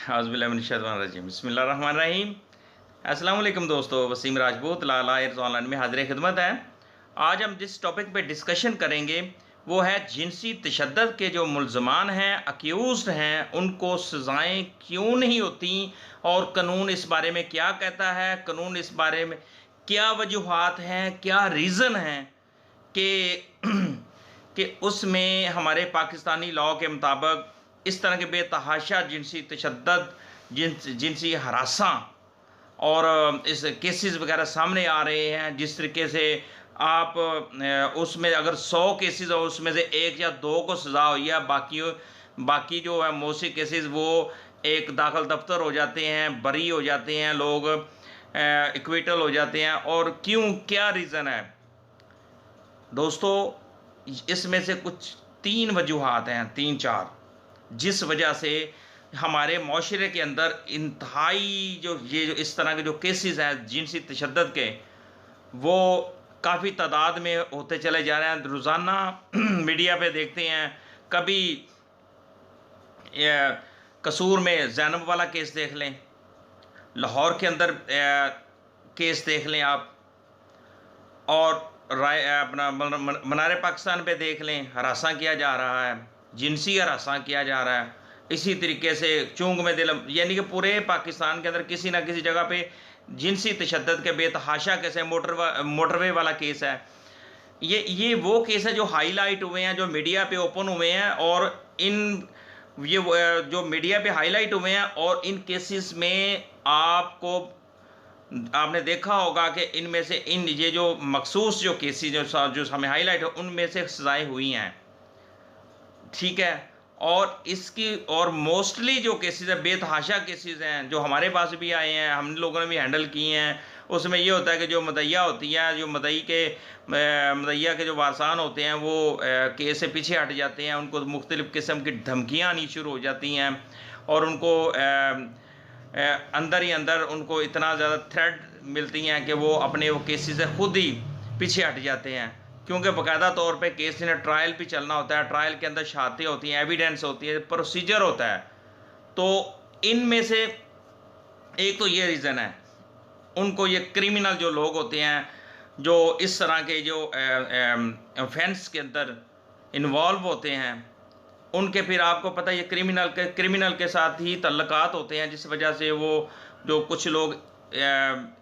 हाउज़बिल्लाहिमिनश्शैतानिर्रजीम बिस्मिल्लाहिर्रहमानिर्रहीम। अस्सलाम वालेकुम दोस्तों, वसीम राजपूत लाला एयर्स ऑनलाइन में हाज़िर खिदमत है। आज हम जिस टॉपिक पे डिस्कशन करेंगे वो है जिनसी तशद्दुद के जो मुल्ज़मान हैं, अक्यूज़्ड हैं, उनको सज़ाएँ क्यों नहीं होती और कानून इस बारे में क्या कहता है, कानून इस बारे में क्या वजूहात हैं, क्या रीज़न हैं कि कि उसमें हमारे पाकिस्तानी लॉ के मुताबिक इस तरह के बेतहाशा जिनसी तशद्दुद, जिनसी हरासा और इस केसेस वगैरह सामने आ रहे हैं। जिस तरीके से आप उसमें अगर 100 केसेस हो उसमें से 1 या 2 को सज़ा हुई है, बाकी जो है मोस्टली केसेस वो एक दाखिल दफ्तर हो जाते हैं, बरी हो जाते हैं, लोग इक्विटल हो जाते हैं। और क्यों, क्या रीज़न है दोस्तों? इसमें से कुछ 3 वजूहात हैं, 3-4, जिस वजह से हमारे माशरे के अंदर इंतहाई जो इस तरह के जो केसेस हैं जिनसी तशद्दुद के, वो काफ़ी तादाद में होते चले जा रहे हैं। रोज़ाना मीडिया पे देखते हैं, कभी कसूर में ज़ैनब वाला केस देख लें, लाहौर के अंदर केस देख लें आप, और अपना मनार पाकिस्तान पे देख लें, हरासा किया जा रहा है, जिनसी हरासा किया जा रहा है। इसी तरीके से चुंग में दिलम, यानी कि पूरे पाकिस्तान के अंदर किसी ना किसी जगह पे जिनसी तशद्दुद के बेतहाशा केस है। मोटरवे वाला केस है, ये वो केस है जो हाईलाइट हुए हैं, जो मीडिया पे ओपन हुए हैं, और जो मीडिया पे हाईलाइट हुए हैं, और इन केसेस में आपने देखा होगा कि इनमें से ये जो मखसूस जो केसेस जो हमें हाईलाइट हो, उनमें से सज़ाएँ हुई हैं, ठीक है। और मोस्टली जो केसेस है बेतहाशा केसेस हैं, जो हमारे पास भी आए हैं, हम लोगों ने भी हैंडल किए हैं। उसमें ये होता है कि जो मदइया होती है, जो मदइया के जो वारसान होते हैं, वो केस से पीछे हट जाते हैं, उनको मुख्तलिफ़ किस्म की धमकियाँ आनी शुरू हो जाती हैं, और उनको अंदर ही अंदर उनको इतना ज़्यादा थ्रेट मिलती हैं कि वो अपने वो केसेस से खुद ही पीछे हट जाते हैं, क्योंकि बाकायदा तौर पे केस ने ट्रायल भी चलना होता है, ट्रायल के अंदर शहादतें होती हैं, एविडेंस होती है, प्रोसीजर होता है। तो इनमें से एक तो ये रीज़न है, उनको ये क्रिमिनल जो लोग होते हैं, जो इस तरह के जो ऑफेंस के अंदर इन्वॉल्व होते हैं, उनके फिर आपको पता है ये क्रिमिनल के साथ ही तल्लुकात होते हैं, जिस वजह से वो जो कुछ लोग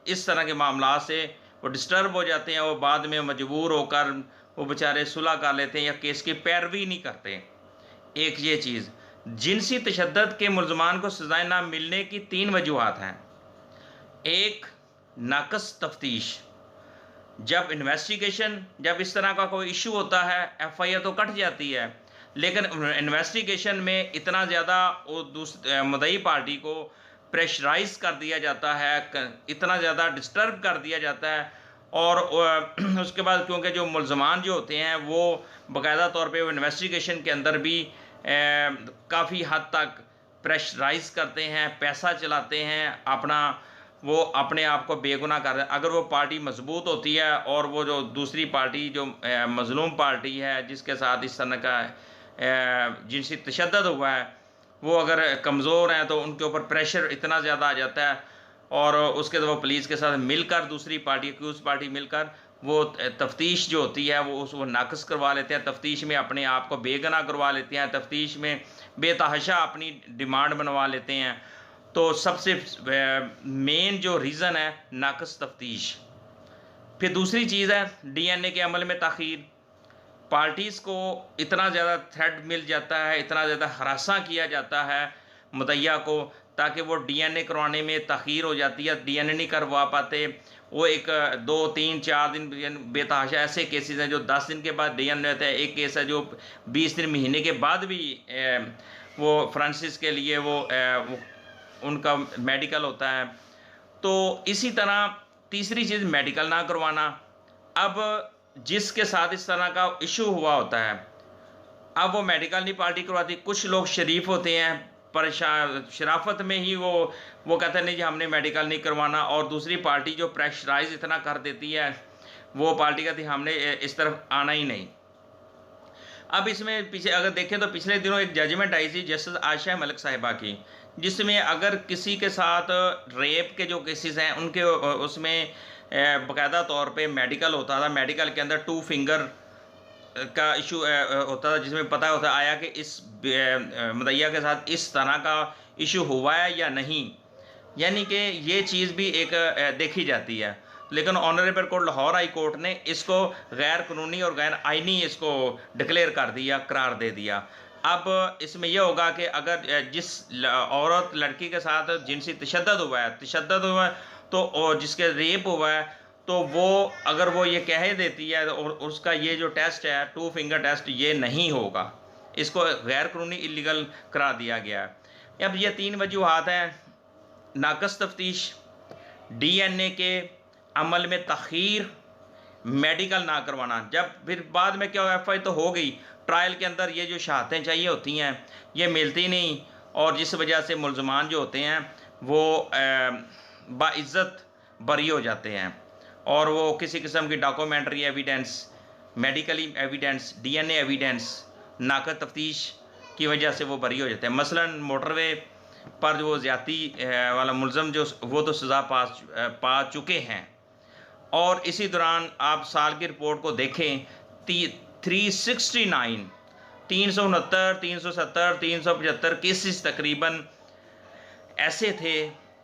इस तरह के मामला से वो डिस्टर्ब हो जाते हैं, वो बाद में मजबूर होकर वो बेचारे सुलह कर लेते हैं या केस की पैरवी नहीं करते। एक ये चीज़, जिनसी तशद्दुद के मुल्ज़मान को सज़ाएँ ना मिलने की 3 वजूहात हैं। एक, नाक़िस तफ्तीश। जब इस तरह का कोई इशू होता है, FIR तो कट जाती है, लेकिन इन्वेस्टिगेशन में इतना ज़्यादा मुद्दई पार्टी को प्रेशराइज कर दिया जाता है, इतना ज़्यादा डिस्टर्ब कर दिया जाता है, और उसके बाद क्योंकि जो मुल्ज़मान जो होते हैं वो बाकायदा तौर पे वो इन्वेस्टिगेशन के अंदर भी काफ़ी हद तक प्रेशराइज करते हैं, पैसा चलाते हैं, वो अपने आप को बेगुनाह कर रहे हैं। अगर वो पार्टी मजबूत होती है और वो जो दूसरी पार्टी जो मज़लूम पार्टी है, जिसके साथ इस तरह का जिनसी तशद्दुद हुआ है, वो अगर कमज़ोर हैं तो उनके ऊपर प्रेशर इतना ज़्यादा आ जाता है, और उसके बाद वो पुलिस के साथ मिलकर, दूसरी पार्टी एक्यूज़ पार्टी मिलकर वो तफ्तीश जो होती है वो नाक़िस करवा लेते हैं, तफ्तीश में अपने आप को बेगुनाह करवा लेते हैं, तफ्तीश में बेतहाशा अपनी डिमांड बनवा लेते हैं। तो सबसे मेन जो रीज़न है नाक़िस तफ्तीश। फिर दूसरी चीज़ है DNA के अमल में ताख़ीर। पार्टीज़ को इतना ज़्यादा थ्रेट मिल जाता है, इतना ज़्यादा हरासा किया जाता है मुद्दइया को, ताकि वो DNA करवाने में ताख़ीर हो जाती है, DNA नहीं करवा पाते। वो 2, 3, 4 दिन बेतहाशा ऐसे केसेस हैं जो 10 दिन के बाद DNA होता है। एक केस है जो 20 दिन, महीने के बाद भी वो फ्रांसिस के लिए वो उनका मेडिकल होता है। तो इसी तरह तीसरी चीज़ मेडिकल ना करवाना। अब जिसके साथ इस तरह का इशू हुआ होता है, अब वो मेडिकल नहीं पार्टी करवाती। कुछ लोग शरीफ होते हैं, शराफत में ही वो कहते हैं नहीं जी हमने मेडिकल नहीं करवाना, और दूसरी पार्टी जो प्रेशराइज इतना कर देती है, वो पार्टी कहती है हमने इस तरफ आना ही नहीं। अब इसमें पीछे अगर देखें तो पिछले दिनों एक जजमेंट आई थी जस्टिस आयशा मलिक साहिबा की, जिसमें अगर किसी के साथ रेप के जो केसेस हैं उनके उसमें बाकायदा तौर पे मेडिकल होता था, मेडिकल के अंदर 2 फिंगर का इशू होता था, जिसमें पता होता आया कि इस मुदैया के साथ इस तरह का इशू हुआ है या नहीं, यानी कि ये चीज़ भी एक देखी जाती है। लेकिन honourable court Lahore high court ने इसको गैर कानूनी और गैर आइनी इसको डिक्लेयर कर दिया, करार दे दिया। अब इसमें यह होगा कि अगर जिस औरत लड़की के साथ जिनसी तशद्दुद हुआ है तो और जिसके रेप हुआ है, तो वो अगर वो ये कह देती है और उसका ये जो टेस्ट है 2 फिंगर टेस्ट ये नहीं होगा, इसको गैर कानूनी इलीगल करार दिया गया है। अब ये 3 वजूहात हैं: नाकस तफ्तीश, DNA के अमल में तख़ीर, मेडिकल ना करवाना। जब फिर बाद में क्या FI तो हो गई, ट्रायल के अंदर ये जो शहादतें चाहिए होती हैं ये मिलती नहीं, और जिस वजह से मुलजमान जो होते हैं वो बाइज़्ज़त बरी हो जाते हैं, और वो किसी किस्म की documentary evidence, medically evidence, DNA evidence, नाकस तफ्तीश की वजह से वो बरी हो जाते हैं। मसलन मोटरवे पर जो ज़्यादती वाला मुलज़म जो वो तो सज़ा पा चुके हैं, और इसी दौरान आप साल की रिपोर्ट को देखें 369, 369, 370, 375 केसेस तकरीबन ऐसे थे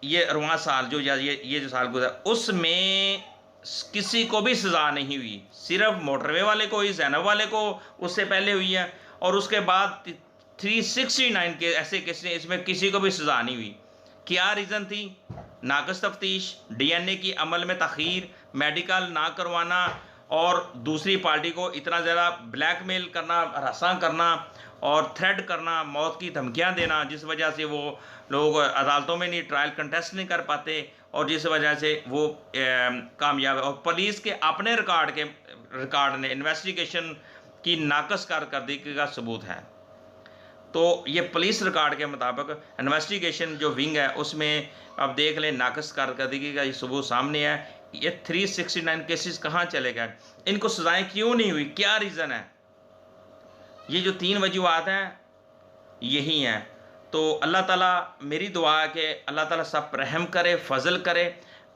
ये अरवा साल जो ये जो साल गुजरा, उसमें किसी को भी सज़ा नहीं हुई। सिर्फ मोटरवे वाले को हुई, ज़ैनब वाले को उससे पहले हुई है, और उसके बाद 369 के ऐसे केसेस, इसमें किसी को भी सज़ा नहीं हुई। क्या रीज़न थी? नाकस तफ्तीश, DNA की अमल में तख़ीर, मेडिकल ना करवाना, और दूसरी पार्टी को इतना ज़्यादा ब्लैकमेल करना, हरासा करना और थ्रेट करना, मौत की धमकियां देना, जिस वजह से वो लोग अदालतों में नहीं ट्रायल कंटेस्ट नहीं कर पाते, और जिस वजह से वो कामयाब है। और पुलिस के अपने रिकॉर्ड ने इन्वेस्टिगेशन की नाकस कारकर्दगी का सबूत है। तो ये पुलिस रिकॉर्ड के मुताबिक इन्वेस्टिगेशन जो विंग है उसमें अब देख लें नाकस कारकर्दगी का ये सबूत सामने है। ये 369 केसेस कहाँ चले गए, इनको सजाएं क्यों नहीं हुई, क्या रीज़न है? ये जो 3 वजूहात हैं यही हैं। तो अल्लाह ताला, मेरी दुआ है कि अल्लाह ताला सब पर रहम करे, फजल करे।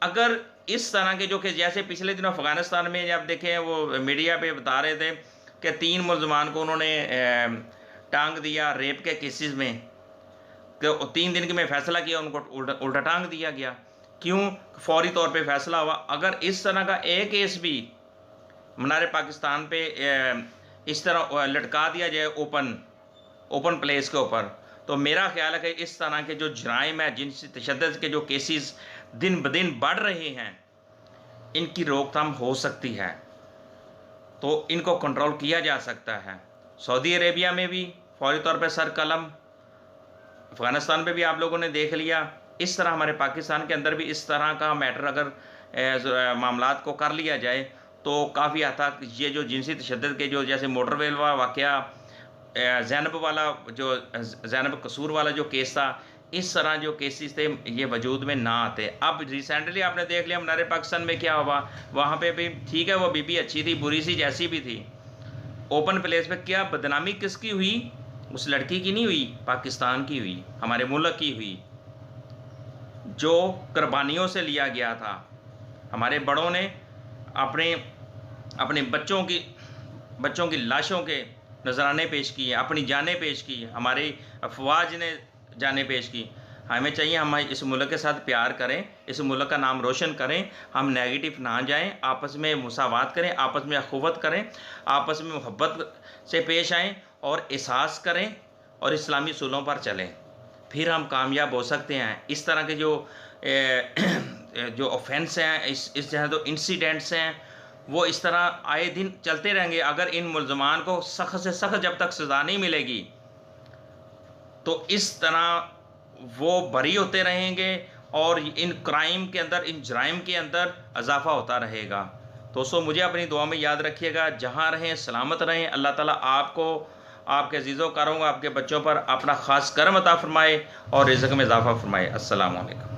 अगर इस तरह के जो कि जैसे पिछले दिनों अफ़गानिस्तान में जब देखें वो मीडिया पे बता रहे थे कि 3 मुलजमान को उन्होंने टांग दिया रेप के केसेस में, तो 3 दिन के में फ़ैसला किया, उनको उल्टा टांग दिया गया। क्यों? फौरी तौर पे फ़ैसला हुआ। अगर इस तरह का एक केस भी मनार पाकिस्तान पे इस तरह लटका दिया जाए ओपन प्लेस के ऊपर, तो मेरा ख्याल है कि इस तरह के जो जराइम है, जिनसे तशद्दुद के जो केसेस दिन ब दिन बढ़ रहे हैं, इनकी रोकथाम हो सकती है, तो इनको कंट्रोल किया जा सकता है। सऊदी अरेबिया में भी फौरी तौर पर सर कलम, अफ़गानिस्तान में भी आप लोगों ने देख लिया। इस तरह हमारे पाकिस्तान के अंदर भी इस तरह का मैटर अगर मामलात को कर लिया जाए तो काफ़ी हद तक ये जो जिनसी तशद्दुद के जो जैसे मोटरवे वाक़या, ज़ैनब वाला जो ज़ैनब कसूर वाला जो केस था, इस तरह जो केसेस थे ये वजूद में ना आते। अब रिसेंटली आपने देख लिया मनार पाकिस्तान में क्या हुआ, वहाँ पे भी ठीक है, वो बीबी अच्छी थी, बुरी सी जैसी भी थी, ओपन प्लेस पे क्या बदनामी किसकी हुई? उस लड़की की नहीं हुई, पाकिस्तान की हुई, हमारे मुल्क की हुई, जो कुर्बानियों से लिया गया था। हमारे बड़ों ने अपने बच्चों की लाशों के नजराने पेश किए, अपनी जानें पेश की, हमारी अफवाज ने जानें पेश की। हमें चाहिए हम इस मुल्क के साथ प्यार करें, इस मुल्क का नाम रोशन करें, हम नेगेटिव ना जाएं, आपस में मुसावात करें, आपस में अखुवत करें, आपस में मोहब्बत से पेश आएँ और एहसास करें और इस्लामी उसूलों पर चलें, फिर हम कामयाब हो सकते हैं। इस तरह के जो ऑफेंस हैं, इस तरह जो इंसिडेंट्स हैं, वो इस तरह आए दिन चलते रहेंगे। अगर इन मुलजमान को सख्त से सख्त जब तक सज़ा नहीं मिलेगी, तो इस तरह वो बरी होते रहेंगे और इन क्राइम के अंदर, इन जराइम के अंदर इजाफा होता रहेगा। दोस्तों, मुझे अपनी दुआ में याद रखिएगा, जहाँ रहें सलामत रहें। अल्लाह ताला आपको, आपके अजीज़ों कारों, आपके बच्चों पर अपना ख़ास करम अता फरमाए और रिज़्क़ में इजाफा फरमाए। अस्सलामु अलैकुम।